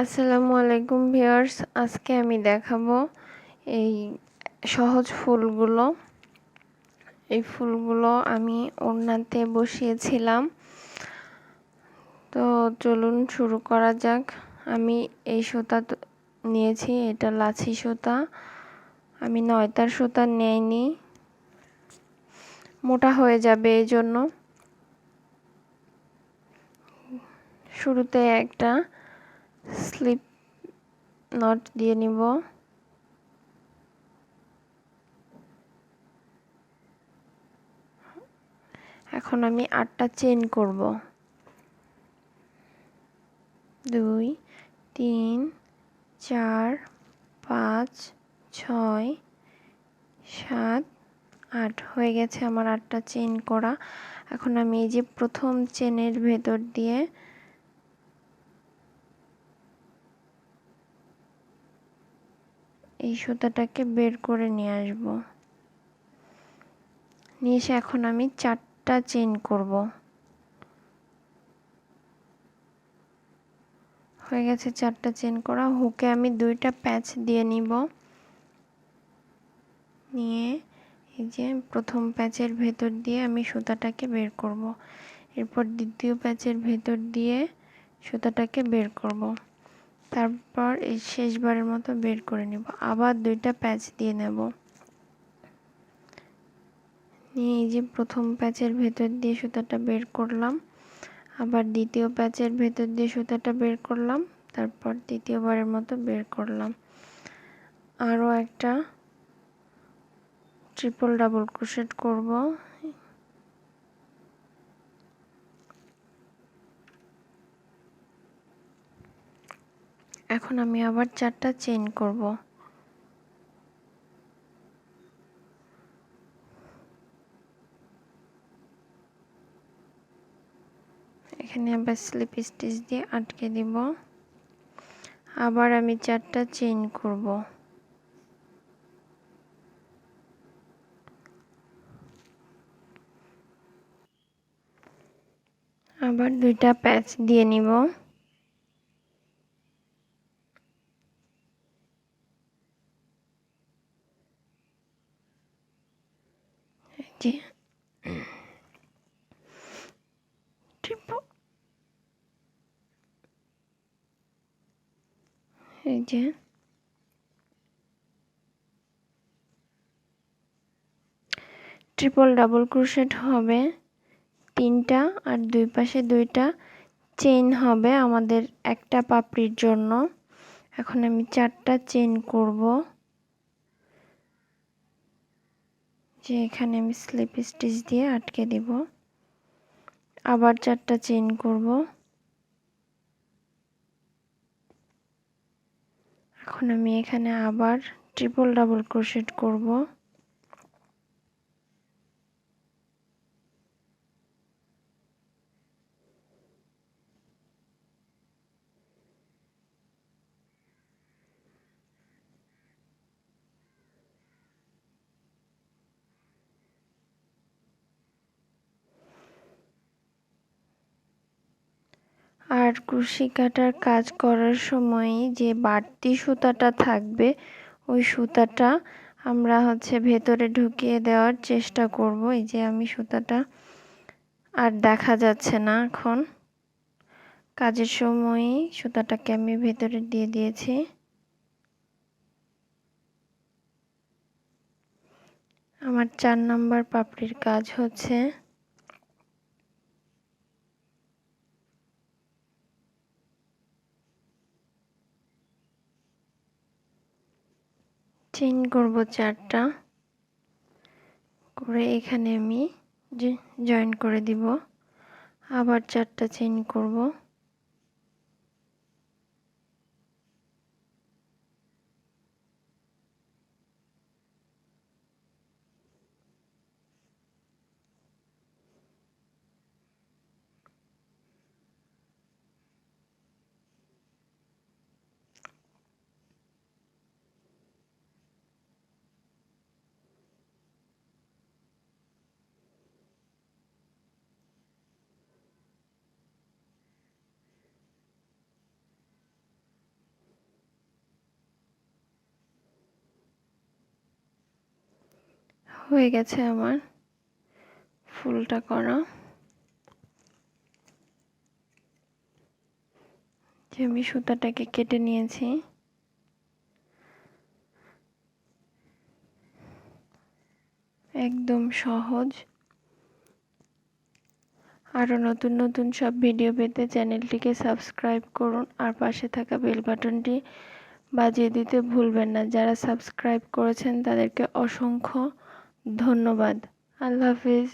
আসসালামু আলাইকুম ভিউয়ার্স, আজকে আমি দেখাবো এই সহজ ফুলগুলো। এই ফুলগুলো আমি ওড়নাতে বসিয়েছিলাম। তো চলুন শুরু করা যাক। আমি এই সুতা নিয়েছি, এটা লাছি সুতা। আমি 9 তার সুতা নেইনি, মোটা হয়ে যাবে এই জন্য। শুরুতে একটা স্লিপ নট দিয়ে নিব। এখন আমি 8টা চেইন করব। 2 3 4 5 6 7 8 হয়ে গেছে আমার 8টা চেইন করা। এখন আমি এই যে প্রথম চেনের ভেতর দিয়ে এই সুতাটাকে বের করে নিয়ে আসব। নিয়ে এসে এখন আমি 4টা চেইন করব। হয়ে গেছে 4টা চেইন করা। হুকে আমি 2টা প্যাচ দিয়ে নিব। নিয়ে এই যে প্রথম প্যাচের ভেতর দিয়ে আমি সুতাটাকে বের করব। এরপর দ্বিতীয় প্যাচের ভেতর দিয়ে সুতাটাকে বের করব। তারপর এই শেষবারের মতো বের করে নিব। আবার 2টা প্যাচ দিয়ে নেব। নিয়ে এই যে প্রথম প্যাচের ভেতর দিয়ে সুতাটা বের করলাম, আবার দ্বিতীয় প্যাচের ভেতর দিয়ে সুতাটা বের করলাম, তারপর তৃতীয়বারের মতো বের করলাম। আরও একটা ট্রিপল ডাবল ক্রোশেট করব। এখন আমি আবার 4টা চেইন করব। এখানে আবার স্লিপ স্টিচ দিয়ে আটকে দিব। আবার আমি 4টা চেইন করব। আবার 2টা প্যাচ দিয়ে নিব। যে এই যে ট্রিপল ডাবল ক্রোশেট হবে 3টা, আর দুই পাশে 2টা চেইন হবে আমাদের একটা পাপড়ির জন্য। এখন আমি 4টা চেইন করব। যে এখানে আমি স্লিপ স্টিচ দিয়ে আটকে দিব। আবার 4টা চেইন করব। এখন আমি এখানে আবার ট্রিপল ডাবল ক্রোশেট করব। আর কুশি কাটার কাজ করার সময় যে বাড়তি সুতাটা থাকবে, ওই সুতাটা আমরা ভেতরে ঢুকিয়ে দেওয়ার চেষ্টা করব। এই যে আমি সুতাটা আর দেখা যাচ্ছে না, এখন কাজের সময়ই সুতাটাকে আমি ভেতরে দিয়ে দিয়েছি। আমার 4 নাম্বার পাপড়ির কাজ হচ্ছে চেইন করব 4টা করে, এখানে আমি জয়েন করে দিব। আবার 4টা চেইন করব। হয়ে গেছে আমার ফুলটা করা। যে আমি সুতাটাকে কেটে নিয়েছি। একদম সহজ। আরও নতুন নতুন সব ভিডিও পেতে চ্যানেলটিকে সাবস্ক্রাইব করুন আর পাশে থাকা বেল বাটনটি বাজিয়ে দিতে ভুলবেন না। যারা সাবস্ক্রাইব করেছেন তাদেরকে অসংখ্য ধন্যবাদ। আল্লাহ হাফিজ।